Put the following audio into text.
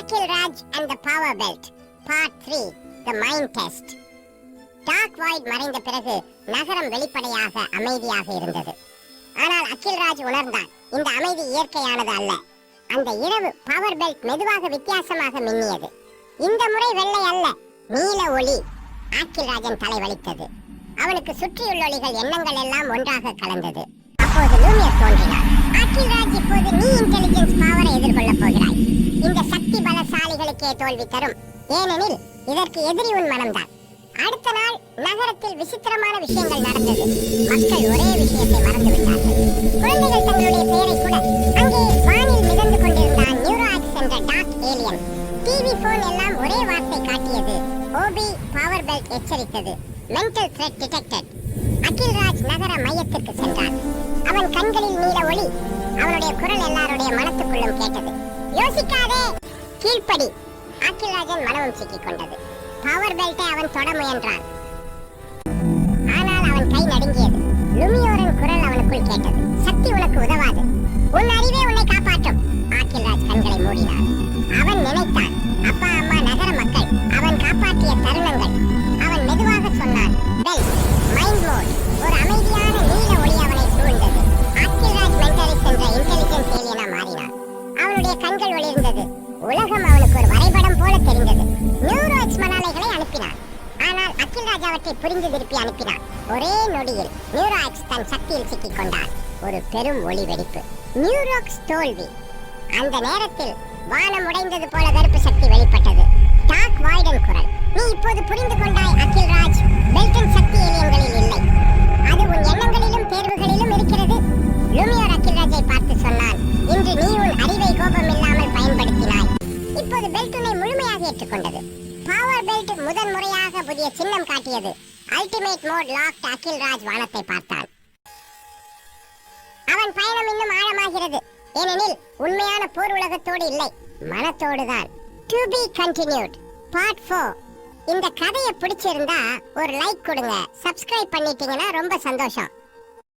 Akhil Raj and the Power Belt Part 3 The Mind Test. Dark void மறைந்த பிறகு நகரம் வெளிப்படையாக அமைதியாக இருந்தது. ஆனால் அகில் ராஜ் உணர்ந்தான், இந்த அமைதி இயற்கையானது அல்ல. அந்த இரவு பவர் பெல்ட் மெதுவாக வித்தியாசமாக மின்னியது. இந்த முறை வெள்ளை அல்ல, நீல ஒளி. அகில் ராஜன் தலை வலித்தது. அவனுக்கு சுற்றியுள்ள ஒளிகள் எண்ணங்கள் எல்லாம் ஒன்றாக கலந்தது. அப்போது லூமியர் தோன்றினார். அகில் ராஜ், இப்போது நீ இன்டெலிஜென்ஸ் பவரை எதிர்கொள்ளப் போகிறாய். இந்த சக்தி பலசாலிகளுக்கே தோல்வி தரும். ஏனெனில் இதற்கு எதிரி உன் மனம்தான். அடுத்த நாள் நகரத்தில் விசித்திரமான விஷயங்கள் நடந்தது. மக்கள் ஒரே விஷயத்தை மறந்து விட்டார்கள். குழந்தைகள் தங்களுடைய பெயரை கூட. அங்கே வானில் மிதந்து கொண்டிருந்தான் நியூராக்ஸ் என்ற டார்க் ஏலியன். டிவி போன் எல்லாம் ஒரே வார்த்தை காட்டியது. ஓபி பவர் பெல்ட் எச்சரித்தது. Mental threat detected. Akhil Raj நகர மையத்திற்கு சென்றான். அவன் கண்களில் நீல ஒளி. அவனுடைய குரல் எல்லாருடைய மனத்துக்குள்ளும் கேட்டது. யோசிக்காதே, கீழ்ப்படி. அகில் ராஜன் மனமும் சிக்கிக் கொண்டது. பவர் பெல்ட்டை அவன் தொட முயன்றான். ஆனால் அவன் கை நடுங்கியது. லுமியோரின் குரல் அவனுக்குள் கேட்டது. சக்தி உனக்கு உதவாது, உன் அறிவே உன்னை காப்பாற்றும். அகில் ராஜ் கண்களை மூடினான். அவன் நினைத்தான், அப்பா அம்மா நகர மக்கள் அவன் காப்பாற்றிய தருணங்கள். அவன் மெதுவாக சொன்னான், பெல்ட் மைண்ட் மோட். ஒரு அமைதியான நீல ஒளி அவனை சூழ்ந்தது. அகில் ராஜ் மென்டலிஸ்ட் என்ற இன்டெலிஜென்ஸ் ஏலியனா மாறினான். அவனுடைய கண்கள் ஒளிர்ந்தது. உலகம் அவனுக்கு ஒரு வரைபடம் போல தெரிந்தது. நியூராக்ஸ் மணாலைகளை அனுப்பினான். ஆனால் அகில் ராஜ் அவற்றை புரிந்து திருப்பி அனுப்பினான். ஒரே நொடியில் நியூராக்ஸ் தன் சக்தியில் சிக்கிக் கொண்டான். ஒரு பெரும் ஒளி வெடிப்பு. நியூராக்ஸ் தோல்வி. அந்த நேரத்தில் வானம் உடைந்தது போல கருப்பு சக்தி வெளிப்பட்டது. டார்க் வாய்டன் குரல், நீ இப்போது புரிந்து கொண்டாய் அகில் ராஜ். பெல்ட்டின் சக்தி ஏலியன்களில் இல்லை, அது உன் எண்ணங்களிலும் தேர்வுகளிலும் இருக்கிறது. லூமியோர் அகில் ராஜை பார்த்து சொன்னான், இன்று நீ உன் அறிவை கோபம் இல்லாமல் பயன்படுத்தினாய். இப்போது பெல்ட் உன்னை முழுமையாக ஏற்றுக்கொண்டது. பவர் பெல்ட் முதன் முறையாக புதிய சின்னம் காட்டியது. Ultimate mode locked. Akhil Raj வானத்தை பார்த்தான். அவன் பயணம் இன்னும் ஆழமாகிறது. ஏனெனில் உண்மையான போர் உலகத்தோடு இல்லை, மனத்தோடுதான். To be continued part 4. இந்த கதையை பிடிச்சிருந்தா ஒரு லைக் கொடுங்க. சப்ஸ்கிரைப் பண்ணிட்டீங்கன்னா ரொம்ப சந்தோஷம்.